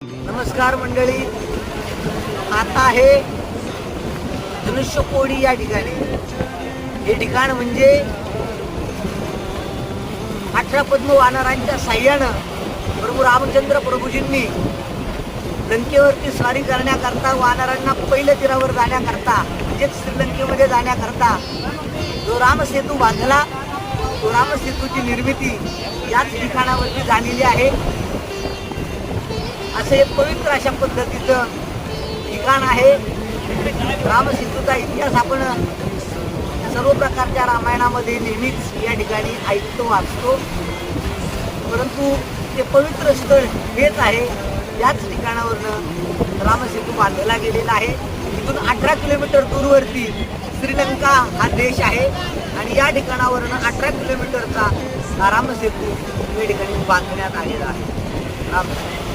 नमस्कार मंडळी, आता आहे धनुष्यकोडी या ठिकाणी. हे ठिकाण म्हणजे 18 पद्म वानरांच्या साह्यानं प्रभू रामचंद्र प्रभूजींनी लंकेवरती स्वारी करण्याकरता वानरांना पहिल्या तीरावर जाण्याकरता म्हणजेच श्रीलंकेमध्ये जाण्याकरता जो रामसेतू बांधला, तो रामसेतूची निर्मिती याच ठिकाणावरती झालेली आहे. असे पवित्र अशा पद्धतीचं ठिकाण आहे. रामसेतूचा इतिहास आपण सर्व प्रकारच्या रामायणामध्ये नेहमीच या ठिकाणी ऐकतो वाचतो, परंतु ते पवित्र स्थळ हेच आहे. याच ठिकाणावरनं रामसेतू बांधला गेलेला आहे. इथून 18 किलोमीटर दूरवरती श्रीलंका हा देश आहे आणि या ठिकाणावरनं 18 किलोमीटरचा रामसेतू या ठिकाणी बांधण्यात आलेला आहे. रामसेतू